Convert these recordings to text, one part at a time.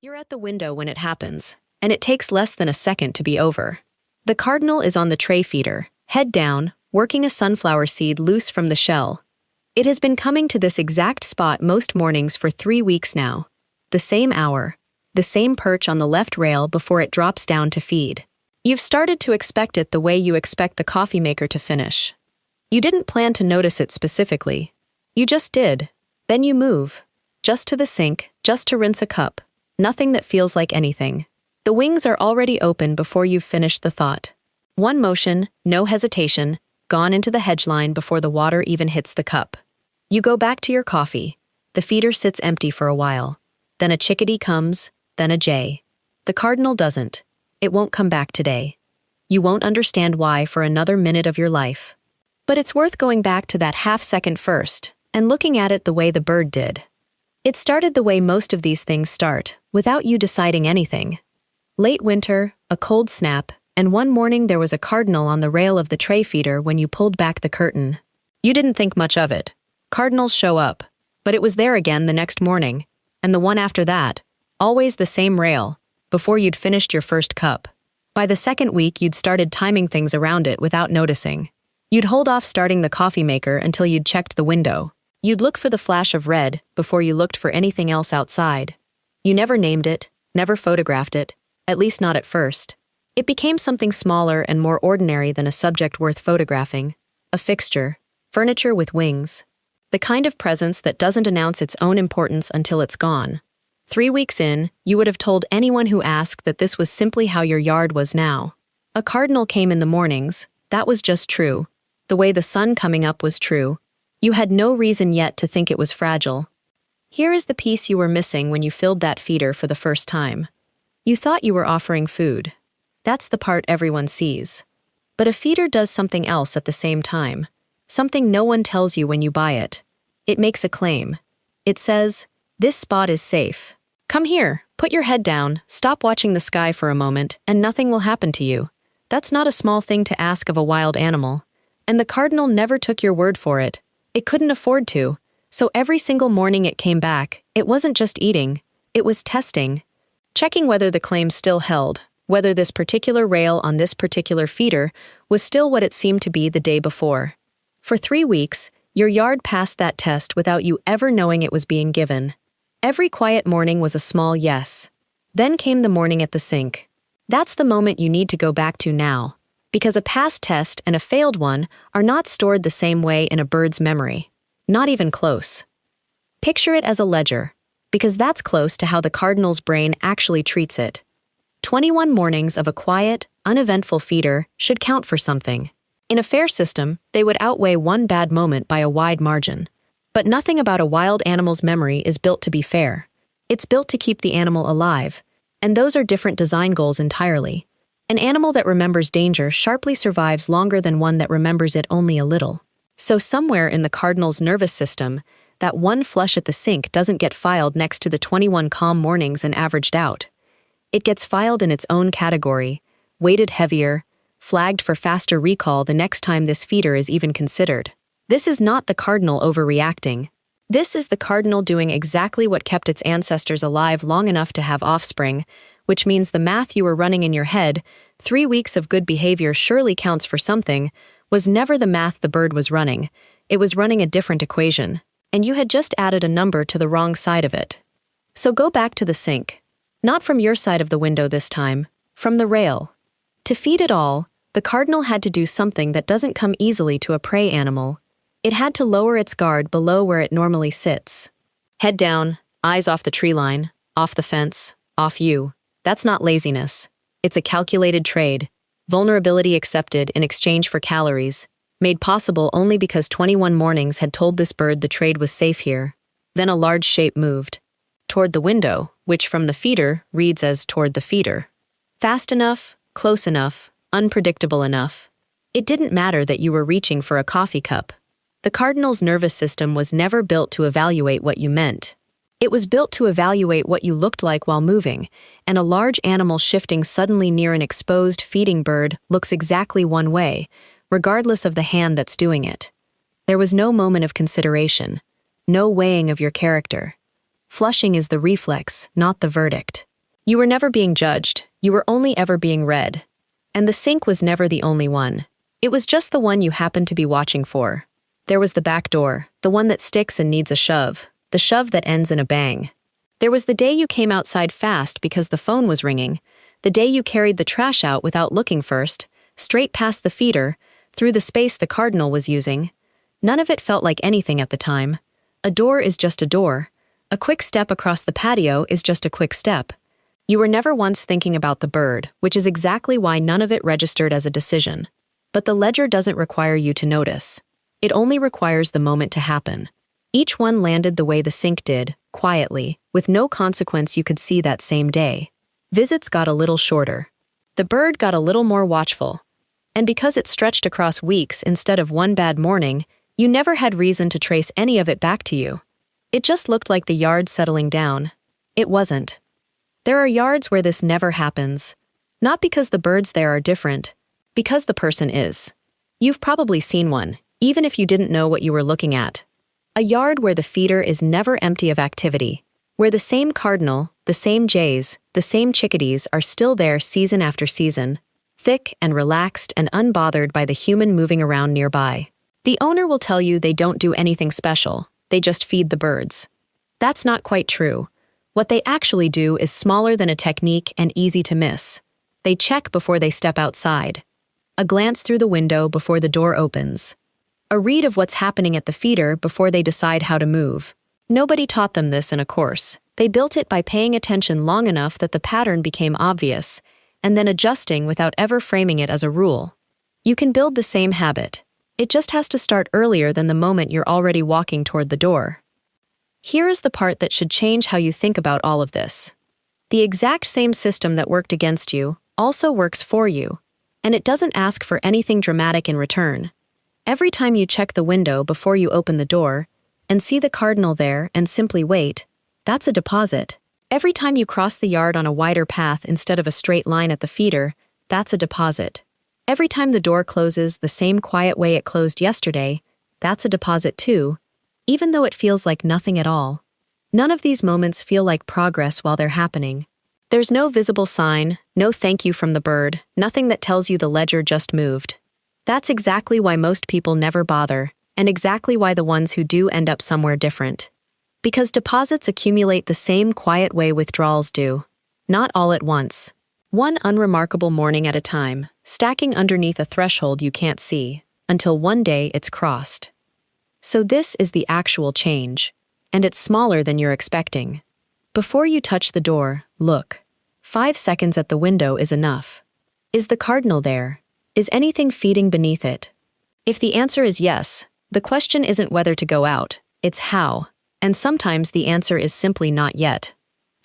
You're at the window when it happens, and it takes less than a second to be over. The cardinal is on the tray feeder, head down, working a sunflower seed loose from the shell. It has been coming to this exact spot most mornings for 3 weeks now. The same hour, the same perch on the left rail before it drops down to feed. You've started to expect it the way you expect the coffee maker to finish. You didn't plan to notice it specifically. You just did. Then you move. Just to the sink, just to rinse a cup. Nothing that feels like anything. The wings are already open before you've finished the thought. One motion, no hesitation, gone into the hedgeline before the water even hits the cup. You go back to your coffee. The feeder sits empty for a while. Then a chickadee comes, then a jay. The cardinal doesn't. It won't come back today. You won't understand why for another minute of your life. But it's worth going back to that half second first, and looking at it the way the bird did. It started the way most of these things start, without you deciding anything. Late winter, a cold snap, and one morning there was a cardinal on the rail of the tray feeder when you pulled back the curtain. You didn't think much of it. Cardinals show up. But it was there again the next morning, and the one after that, always the same rail, before you'd finished your first cup. By the second week you'd started timing things around it without noticing. You'd hold off starting the coffee maker until you'd checked the window. You'd look for the flash of red before you looked for anything else outside. You never named it, never photographed it, at least not at first. It became something smaller and more ordinary than a subject worth photographing. A fixture, furniture with wings. The kind of presence that doesn't announce its own importance until it's gone. 3 weeks in, you would have told anyone who asked that this was simply how your yard was now. A cardinal came in the mornings, that was just true. The way the sun coming up was true. You had no reason yet to think it was fragile. Here is the piece you were missing when you filled that feeder for the first time. You thought you were offering food. That's the part everyone sees. But a feeder does something else at the same time. Something no one tells you when you buy it. It makes a claim. It says, "This spot is safe. Come here, put your head down, stop watching the sky for a moment, and nothing will happen to you." That's not a small thing to ask of a wild animal. And the cardinal never took your word for it. It couldn't afford to. So every single morning it came back, it wasn't just eating, it was testing. Checking whether the claim still held, whether this particular rail on this particular feeder was still what it seemed to be the day before. For 3 weeks, your yard passed that test without you ever knowing it was being given. Every quiet morning was a small yes. Then came the morning at the sink. That's the moment you need to go back to now, because a past test and a failed one are not stored the same way in a bird's memory. Not even close. Picture it as a ledger, because that's close to how the cardinal's brain actually treats it. 21 mornings of a quiet, uneventful feeder should count for something. In a fair system, they would outweigh one bad moment by a wide margin. But nothing about a wild animal's memory is built to be fair. It's built to keep the animal alive, and those are different design goals entirely. An animal that remembers danger sharply survives longer than one that remembers it only a little. So somewhere in the cardinal's nervous system, that one flush at the sink doesn't get filed next to the 21 calm mornings and averaged out. It gets filed in its own category, weighted heavier, flagged for faster recall the next time this feeder is even considered. This is not the cardinal overreacting. This is the cardinal doing exactly what kept its ancestors alive long enough to have offspring, which means the math you were running in your head, 3 weeks of good behavior surely counts for something, was never the math the bird was running. It was running a different equation, and you had just added a number to the wrong side of it. So go back to the sink. Not from your side of the window this time, from the rail. To feed it all, the cardinal had to do something that doesn't come easily to a prey animal. It had to lower its guard below where it normally sits. Head down, eyes off the tree line, off the fence, off you. That's not laziness. It's a calculated trade. Vulnerability accepted in exchange for calories, made possible only because 21 mornings had told this bird the trade was safe here. Then a large shape moved. Toward the window, which from the feeder reads as toward the feeder. Fast enough, close enough, unpredictable enough. It didn't matter that you were reaching for a coffee cup. The cardinal's nervous system was never built to evaluate what you meant. It was built to evaluate what you looked like while moving, and a large animal shifting suddenly near an exposed feeding bird looks exactly one way, regardless of the hand that's doing it. There was no moment of consideration, no weighing of your character. Flushing is the reflex, not the verdict. You were never being judged, you were only ever being read. And the sink was never the only one. It was just the one you happened to be watching for. There was the back door, the one that sticks and needs a shove, the shove that ends in a bang. There was the day you came outside fast because the phone was ringing, the day you carried the trash out without looking first, straight past the feeder, through the space the cardinal was using. None of it felt like anything at the time. A door is just a door. A quick step across the patio is just a quick step. You were never once thinking about the bird, which is exactly why none of it registered as a decision. But the ledger doesn't require you to notice. It only requires the moment to happen. Each one landed the way the sink did, quietly, with no consequence you could see that same day. Visits got a little shorter. The bird got a little more watchful. And because it stretched across weeks instead of one bad morning, you never had reason to trace any of it back to you. It just looked like the yard settling down. It wasn't. There are yards where this never happens. Not because the birds there are different, because the person is. You've probably seen one, even if you didn't know what you were looking at. A yard where the feeder is never empty of activity, where the same cardinal, the same jays, the same chickadees are still there season after season, thick and relaxed and unbothered by the human moving around nearby. The owner will tell you they don't do anything special, they just feed the birds. That's not quite true. What they actually do is smaller than a technique and easy to miss. They check before they step outside. A glance through the window before the door opens. A read of what's happening at the feeder before they decide how to move. Nobody taught them this in a course. They built it by paying attention long enough that the pattern became obvious, and then adjusting without ever framing it as a rule. You can build the same habit. It just has to start earlier than the moment you're already walking toward the door. Here is the part that should change how you think about all of this. The exact same system that worked against you also works for you, and it doesn't ask for anything dramatic in return. Every time you check the window before you open the door and see the cardinal there and simply wait, that's a deposit. Every time you cross the yard on a wider path instead of a straight line at the feeder, that's a deposit. Every time the door closes the same quiet way it closed yesterday, that's a deposit too, even though it feels like nothing at all. None of these moments feel like progress while they're happening. There's no visible sign, no thank you from the bird, nothing that tells you the ledger just moved. That's exactly why most people never bother, and exactly why the ones who do end up somewhere different. Because deposits accumulate the same quiet way withdrawals do. Not all at once. One unremarkable morning at a time, stacking underneath a threshold you can't see, until one day it's crossed. So this is the actual change, and it's smaller than you're expecting. Before you touch the door, look. 5 seconds at the window is enough. Is the cardinal there? Is anything feeding beneath it? If the answer is yes, the question isn't whether to go out, it's how. And sometimes the answer is simply not yet.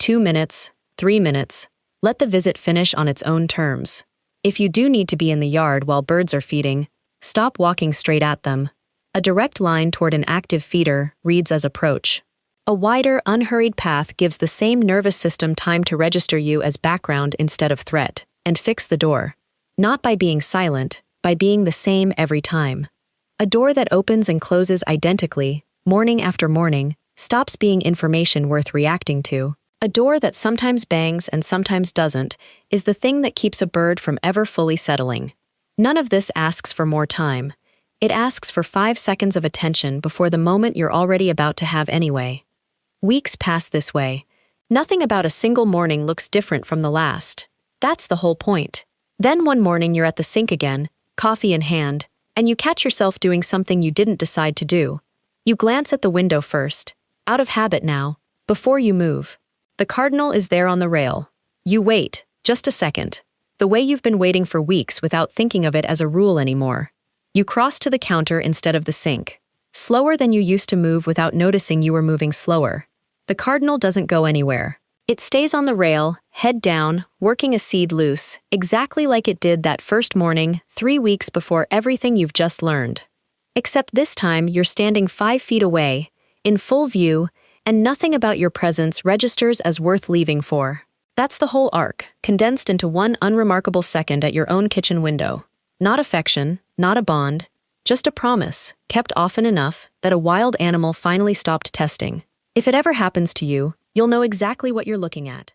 2 minutes, 3 minutes. Let the visit finish on its own terms. If you do need to be in the yard while birds are feeding, stop walking straight at them. A direct line toward an active feeder reads as approach. A wider, unhurried path gives the same nervous system time to register you as background instead of threat, and fix the door. Not by being silent, by being the same every time. A door that opens and closes identically, morning after morning, stops being information worth reacting to. A door that sometimes bangs and sometimes doesn't is the thing that keeps a bird from ever fully settling. None of this asks for more time. It asks for 5 seconds of attention before the moment you're already about to have anyway. Weeks pass this way. Nothing about a single morning looks different from the last. That's the whole point. Then one morning you're at the sink again, coffee in hand, and you catch yourself doing something you didn't decide to do. You glance at the window first, out of habit now, before you move. The cardinal is there on the rail. You wait, just a second. The way you've been waiting for weeks without thinking of it as a rule anymore. You cross to the counter instead of the sink. Slower than you used to move without noticing you were moving slower. The cardinal doesn't go anywhere. It stays on the rail, head down, working a seed loose, exactly like it did that first morning, 3 weeks before everything you've just learned. Except this time you're standing 5 feet away, in full view, and nothing about your presence registers as worth leaving for. That's the whole arc, condensed into one unremarkable second at your own kitchen window. Not affection, not a bond, just a promise, kept often enough that a wild animal finally stopped testing. If it ever happens to you, you'll know exactly what you're looking at.